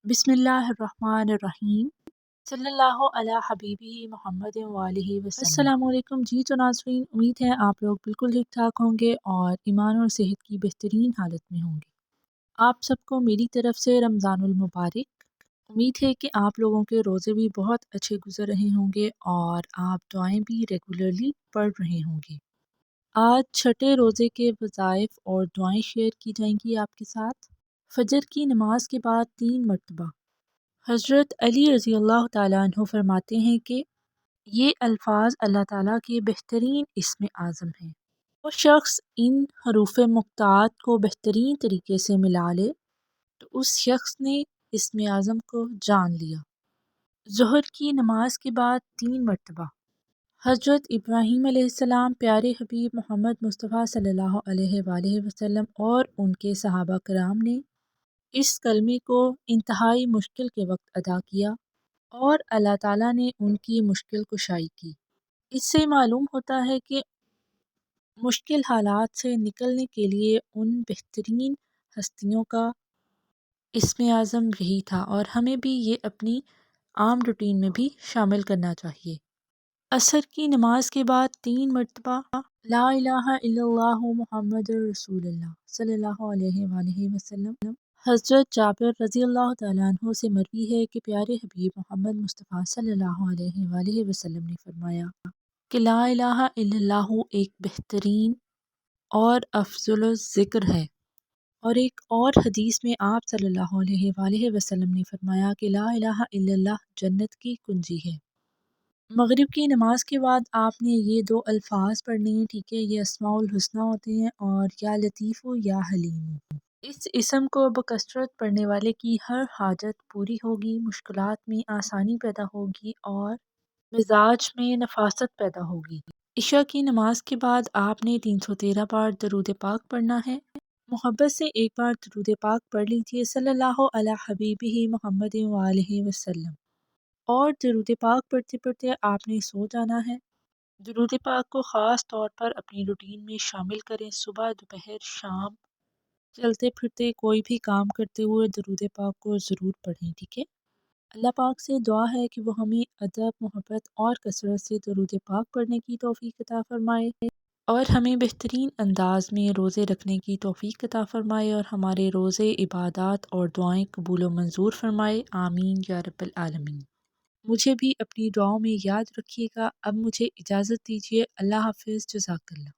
بسم اللہ الرحمن الرحیم، صلی اللہ علی حبیبہ محمد وآلہ وسلم۔ السلام علیکم جی تو ناظرین، امید ہے آپ لوگ بالکل ٹھیک ٹھاک ہوں گے اور ایمان اور صحت کی بہترین حالت میں ہوں گے۔ آپ سب کو میری طرف سے رمضان المبارک۔ امید ہے کہ آپ لوگوں کے روزے بھی بہت اچھے گزر رہے ہوں گے اور آپ دعائیں بھی ریگولرلی پڑھ رہے ہوں گے۔ آج چھٹے روزے کے وظائف اور دعائیں شیئر کی جائیں گی آپ کے ساتھ۔ فجر کی نماز کے بعد 3 مرتبہ۔ حضرت علی رضی اللہ تعالیٰ عنہ فرماتے ہیں کہ یہ الفاظ اللہ تعالیٰ کے بہترین اسم اعظم ہیں۔ وہ شخص ان حروف مقطعات کو بہترین طریقے سے ملا لے تو اس شخص نے اسم اعظم کو جان لیا۔ ظہر کی نماز کے بعد 3 مرتبہ۔ حضرت ابراہیم علیہ السلام، پیارے حبیب محمد مصطفیٰ صلی اللہ علیہ وآلہ وسلم اور ان کے صحابہ کرام نے اس کلمے کو انتہائی مشکل کے وقت ادا کیا اور اللہ تعالیٰ نے ان کی مشکل کشائی کی۔ اس سے معلوم ہوتا ہے کہ مشکل حالات سے نکلنے کے لیے ان بہترین ہستیوں کا اسم اعظم یہی تھا اور ہمیں بھی یہ اپنی عام روٹین میں بھی شامل کرنا چاہیے۔ عصر کی نماز کے بعد 3 مرتبہ لا الہ الا اللہ محمد رسول اللہ صلی اللہ علیہ وآلہ وسلم۔ حضرت جابر رضی اللہ تعالیٰ عنہ سے مروی ہے کہ پیارے حبیب محمد مصطفیٰ صلی اللہ علیہ وآلہ وسلم نے فرمایا کہ لا الہ الا اللہ ایک بہترین اور افضل ذکر ہے، اور ایک اور حدیث میں آپ صلی اللہ علیہ وآلہ وسلم نے فرمایا کہ لا الہ الا اللہ جنت کی کنجی ہے۔ مغرب کی نماز کے بعد آپ نے یہ 2 الفاظ پڑھنے ہیں، ٹھیک ہے؟ یہ اسماء الحسنی ہوتے ہیں اور یا لطیف یا حلیم۔ اس اسم کو بکثرت پڑھنے والے کی ہر حاجت پوری ہوگی، مشکلات میں آسانی پیدا ہوگی اور مزاج میں نفاست پیدا ہوگی۔ عشاء کی نماز کے بعد آپ نے 313 بار درود پاک پڑھنا ہے۔ محبت سے ایک بار درود پاک پڑھ لیجئے، صلی اللہ علی حبیبہ محمد وآلہ وسلم، اور درود پاک پڑھتے پڑھتے آپ نے سو جانا ہے۔ درود پاک کو خاص طور پر اپنی روٹین میں شامل کریں، صبح، دوپہر، شام، چلتے پھرتے، کوئی بھی کام کرتے ہوئے درود پاک کو ضرور پڑھیں، ٹھیک ہے؟ اللہ پاک سے دعا ہے کہ وہ ہمیں ادب، محبت اور کثرت سے درود پاک پڑھنے کی توفیق عطا فرمائے اور ہمیں بہترین انداز میں روزے رکھنے کی توفیق عطا فرمائے اور ہمارے روزے، عبادات اور دعائیں قبول و منظور فرمائے، آمین یا رب العالمین۔ مجھے بھی اپنی دعاؤں میں یاد رکھیے گا۔ اب مجھے اجازت دیجیے، اللہ حافظ، جزاک اللہ۔